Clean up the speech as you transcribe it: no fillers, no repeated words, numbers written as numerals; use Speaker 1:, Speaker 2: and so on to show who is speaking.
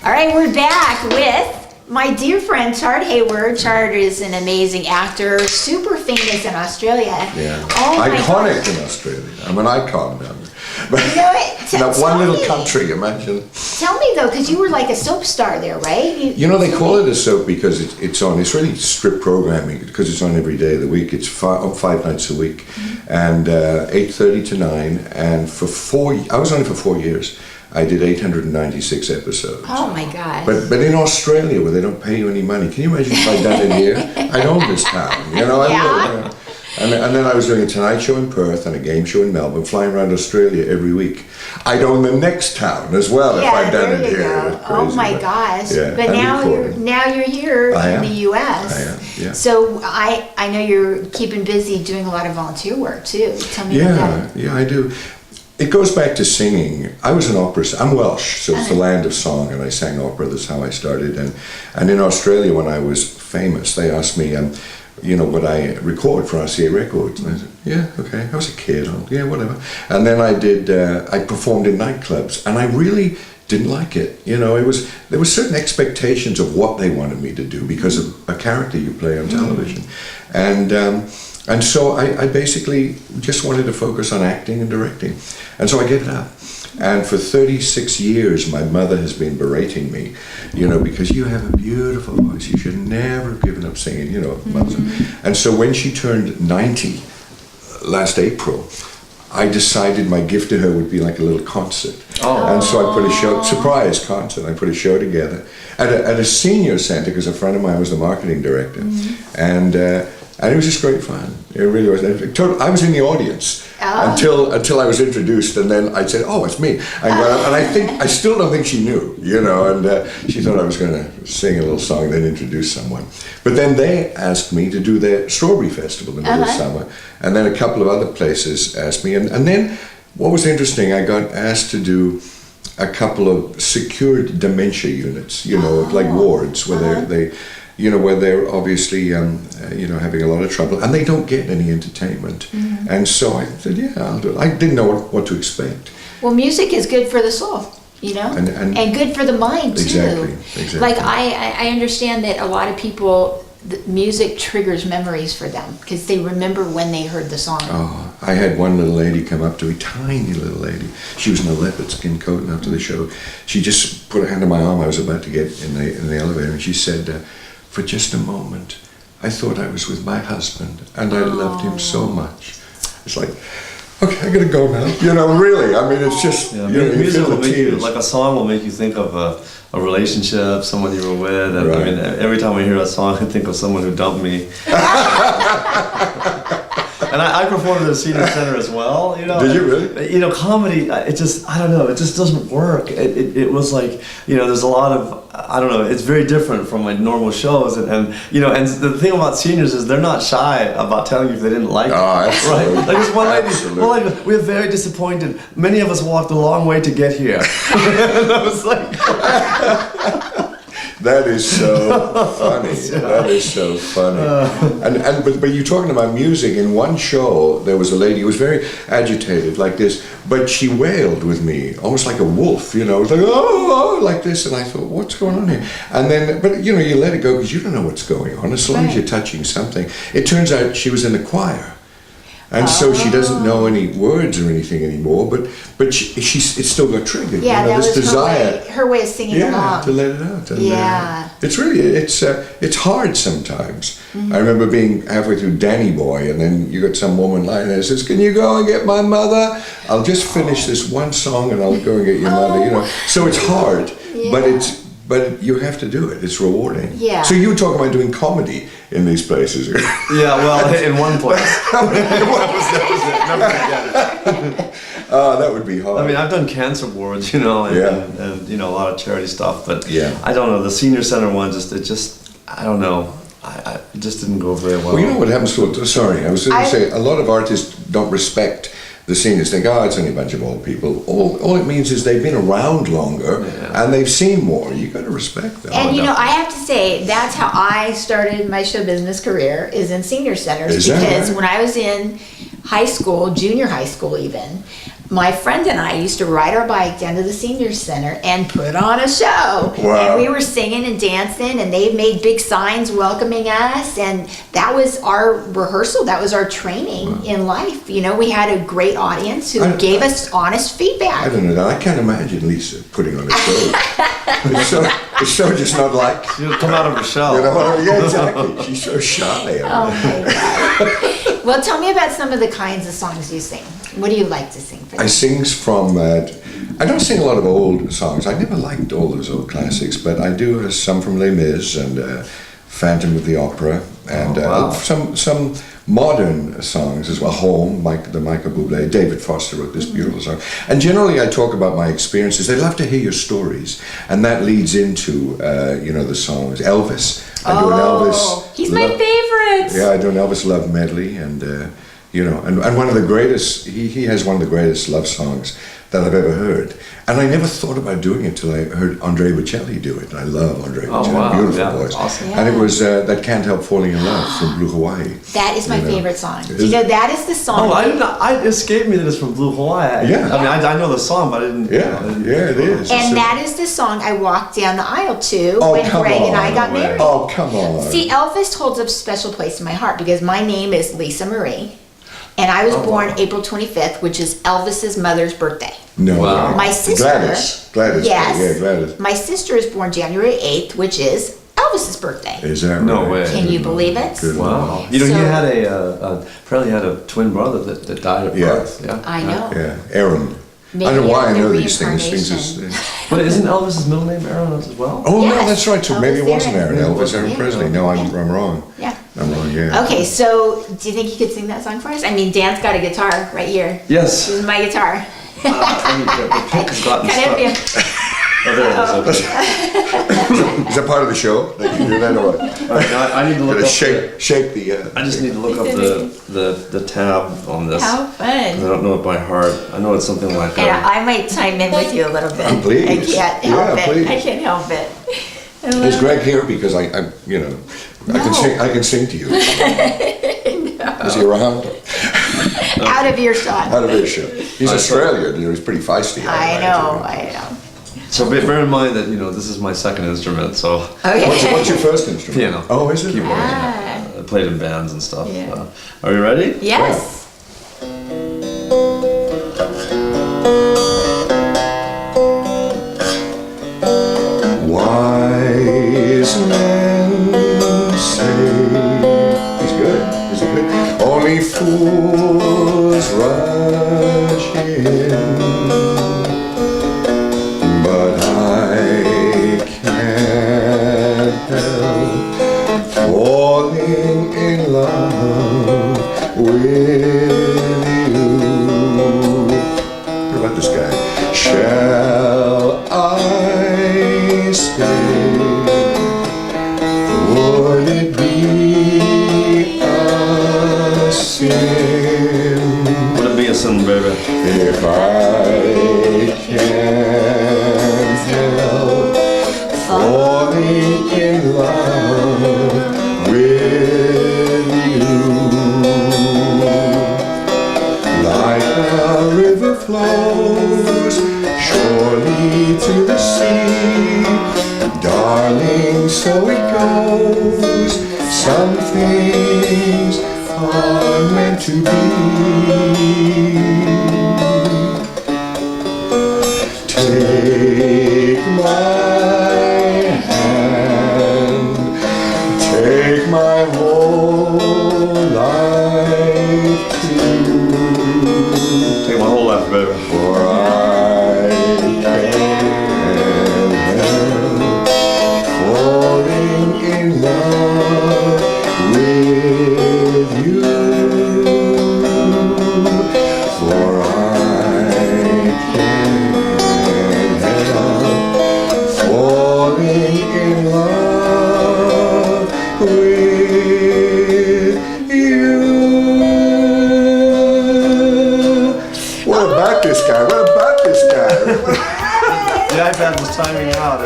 Speaker 1: All right, we're back with my dear friend Chard Hayward. Chard is an amazing actor, super famous in Australia.
Speaker 2: Yeah.
Speaker 1: Oh my
Speaker 2: Iconic
Speaker 1: gosh.
Speaker 2: in Australia. I'm an icon down there. But
Speaker 1: You know what?
Speaker 2: that one little
Speaker 1: me.
Speaker 2: country, imagine.
Speaker 1: Tell me though, because you were like a soap star there, right?
Speaker 2: You know, they call it a soap because it's really strip programming because it's on every day of the week. It's 5 nights a week, and 8:30 to 9. And I was on it for 4 years. I did 896 episodes.
Speaker 1: Oh my gosh.
Speaker 2: But in Australia, where they don't pay you any money, can you imagine if I'd done it here? I'd own this town, you know?
Speaker 1: Yeah.
Speaker 2: And then I was doing a Tonight Show in Perth and a game show in Melbourne, flying around Australia every week. I'd own the next town as well if I'd done it here.
Speaker 1: Oh my gosh.
Speaker 2: Yeah,
Speaker 1: but now you're here in the US.
Speaker 2: I am, yeah.
Speaker 1: So I know you're keeping busy doing a lot of volunteer work too. Tell me about that.
Speaker 2: Yeah, I do. It goes back to singing. I was an opera. I'm Welsh, so it's the land of song, and I sang opera. That's how I started. And in Australia, when I was famous, they asked me, would I record for RCA Records? And I said, yeah, okay. I was a kid. Yeah, whatever. And then I performed in nightclubs, and I really didn't like it. You know, there were certain expectations of what they wanted me to do because of a character you play on television, and so I basically just wanted to focus on acting and directing. And so I gave it up. And for 36 years, my mother has been berating me, because you have a beautiful voice. You should never have given up singing, And so when she turned 90 last April, I decided my gift to her would be like a little concert. Oh. And so I put a surprise concert. I put a show together at a senior center because a friend of mine was the marketing director. And it was just great fun. It really was. I was in the audience until I was introduced, and then I said, "Oh, it's me." And I still don't think she knew, And she thought I was going to sing a little song, then introduce someone. But then they asked me to do their Strawberry Festival in the middle of summer, and then a couple of other places asked me, and then what was interesting, I got asked to do a couple of secured dementia units, like wards where where they're obviously, having a lot of trouble, and they don't get any entertainment. And so I said, yeah, I'll do it. I didn't know what to expect.
Speaker 1: Well, music is good for the soul, and good for the mind, too.
Speaker 2: Exactly.
Speaker 1: Like, I understand that a lot of people, the music triggers memories for them, because they remember when they heard the song.
Speaker 2: Oh, I had one little lady come up to me, tiny little lady. She was in a leopard skin coat, and after the show, she just put her hand on my arm. I was about to get in the elevator, and she said, for just a moment, I thought I was with my husband, and I loved him so much. It's like, okay, I gotta go now. Really. I mean, it's just
Speaker 3: music will make you, like a song will make you think of a relationship, someone you were with. And
Speaker 2: right.
Speaker 3: I mean, every time I hear a song, I think of someone who dumped me. And I performed at the Senior Center as well.
Speaker 2: Did you really?
Speaker 3: Comedy. I don't know. It just doesn't work. It was like, there's a lot of, I don't know. It's very different from my normal shows, and the thing about seniors is they're not shy about telling you if they didn't like it.
Speaker 2: Oh, absolutely.
Speaker 3: Right? Like this one lady, we are very disappointed. Many of us walked a long way to get here. And I was like.
Speaker 2: That is so funny. That is so funny. But you're talking about music. In one show, there was a lady who was very agitated, like this, but she wailed with me, almost like a wolf. It was like oh, like this, and I thought, what's going on here? And then, but you let it go because you don't know what's going on. As long as you're touching something, it turns out she was in the choir. And so she doesn't know any words or anything anymore, but it's still got triggered.
Speaker 1: Yeah, that
Speaker 2: this
Speaker 1: was
Speaker 2: desire.
Speaker 1: her way of singing along.
Speaker 2: To let it out. And, it's really it's hard sometimes. I remember being halfway through Danny Boy, and then you got some woman lying there and says, "Can you go and get my mother? I'll just finish this one song and I'll go and get your mother." So it's hard, but you have to do it. It's rewarding.
Speaker 1: Yeah.
Speaker 2: So you were talking about doing comedy in these places.
Speaker 3: Yeah, well, in one place.
Speaker 2: That would be hard.
Speaker 3: I mean, I've done cancer wards, and a lot of charity stuff, but I don't know. The Senior Center one, I don't know. It just didn't go very well.
Speaker 2: Well, you know what happens to sorry, I was going to say, a lot of artists don't respect the seniors. Think, it's only a bunch of old people. All it means is they've been around longer and they've seen more. You got to respect them.
Speaker 1: And I have to say, that's how I started my show business career, is in senior centers.
Speaker 2: Is that
Speaker 1: because
Speaker 2: right?
Speaker 1: when I was in high school, junior high school even, my friend and I used to ride our bike down to the senior center and put on a show.
Speaker 2: Wow.
Speaker 1: And we were singing and dancing, and they made big signs welcoming us, and that was our rehearsal. That was our training in life. You know, we had a great audience who gave us honest feedback.
Speaker 2: I don't know. I can't imagine Lisa putting on a show. It's so just not like.
Speaker 3: She'll come out of her shell.
Speaker 2: You know, yeah, exactly. She's so shy.
Speaker 1: Oh my God. Well, tell me about some of the kinds of songs you sing. What do you like to sing for them?
Speaker 2: I sings from. I don't sing a lot of old songs. I never liked all those old classics, but I do some from Les Mis and Phantom of the Opera, and some modern songs as well. Home, the Michael Bublé, David Foster wrote this beautiful song. And generally, I talk about my experiences. They love to hear your stories, and that leads into the songs. Elvis. I do an Elvis.
Speaker 1: He's my favorite.
Speaker 2: Yeah, I do an Elvis love medley, and and one of the greatest. He has one of the greatest love songs that I've ever heard. And I never thought about doing it till I heard Andre Bocelli do it. And I love Andre Bocelli, beautiful voice.
Speaker 3: Awesome.
Speaker 2: Yeah. And it was that Can't Help Falling in Love from Blue Hawaii.
Speaker 1: That is my favorite song. Do you know that is the song?
Speaker 3: Oh, I did not. It escaped me that it's from Blue Hawaii.
Speaker 2: Yeah.
Speaker 3: I mean, I know the song, but I didn't.
Speaker 2: Yeah, it is.
Speaker 1: And that is the song I walked down the aisle to when
Speaker 2: come
Speaker 1: Greg and I
Speaker 2: on.
Speaker 1: got married.
Speaker 2: Oh, come on.
Speaker 1: See, Elvis holds a special place in my heart because my name is Lissa Marie, and I was born April 25th, which is Elvis's mother's birthday.
Speaker 2: No.
Speaker 3: Wow.
Speaker 1: My sister,
Speaker 2: Gladys.
Speaker 1: yes,
Speaker 2: Yeah, Gladys.
Speaker 1: my sister is born January 8th, which is Elvis's birthday.
Speaker 2: Is that
Speaker 3: No
Speaker 2: right?
Speaker 3: way.
Speaker 1: Can you believe it?
Speaker 2: Good.
Speaker 3: Wow. You know,
Speaker 1: So-
Speaker 3: he had apparently had a twin brother that died at birth. Yeah.
Speaker 1: I know.
Speaker 2: Yeah, Aaron.
Speaker 1: Maybe
Speaker 2: I don't know why I
Speaker 1: the
Speaker 2: know these things.
Speaker 1: reincarnation.
Speaker 3: But isn't Elvis's middle name Aaron as well?
Speaker 2: Oh, no,
Speaker 1: Yes,
Speaker 2: that's right. So maybe it
Speaker 1: Elvis
Speaker 2: wasn't
Speaker 1: Aaron.
Speaker 2: Aaron. Elvis Aaron
Speaker 1: Yeah.
Speaker 2: Presley. No, I'm wrong.
Speaker 1: Yeah.
Speaker 2: I'm wrong, yeah.
Speaker 1: Okay, so do you think you could sing that song for us? I mean, Dan's got a guitar right here.
Speaker 3: Yes.
Speaker 1: This is my guitar.
Speaker 3: The pick has gotten
Speaker 1: Can I have
Speaker 3: stuck.
Speaker 1: you?
Speaker 3: Oh, there it is. Okay.
Speaker 2: Is that part of the show? That you do that or what?
Speaker 3: All right, now I need to look
Speaker 2: Gotta
Speaker 3: up.
Speaker 2: shake the.
Speaker 3: I just need to look up the tab on this.
Speaker 1: How
Speaker 3: 'Cause
Speaker 1: fun.
Speaker 3: I don't know it by heart. I know it's something like
Speaker 1: And I might chime in with you a little bit.
Speaker 2: Please.
Speaker 1: I can't help
Speaker 2: Yeah,
Speaker 1: it.
Speaker 2: please.
Speaker 1: I can't help it.
Speaker 2: Is Greg here? Because I can sing. I can sing to you. Is he around?
Speaker 1: Out of earshot.
Speaker 2: Out of his show. He's Australian. He's pretty feisty.
Speaker 1: I know.
Speaker 3: So bear in mind that this is my second instrument. So
Speaker 1: Okay.
Speaker 2: What's your first instrument?
Speaker 3: Piano.
Speaker 2: Oh, is it?
Speaker 3: keyboard.
Speaker 1: Ah.
Speaker 3: I played in bands and stuff.
Speaker 1: Yeah.
Speaker 3: Are you ready?
Speaker 1: Yes.
Speaker 2: Wise men say he's good. Is he good? Only fools rush in, but I can't help falling in love with you. What about this guy? Shall I stay? Would it be a sin
Speaker 3: Would it be a sin, baby?
Speaker 2: if I can't help falling in love with you? Like a river flows surely to the sea, darling, so it goes. Some things are meant to be. Take my hand, take my whole life too.
Speaker 3: Take my whole life, baby.
Speaker 2: For I can't help falling in love with you. For I can't help falling in love with you. What about this guy? What about this guy?
Speaker 3: The iPad was timing out.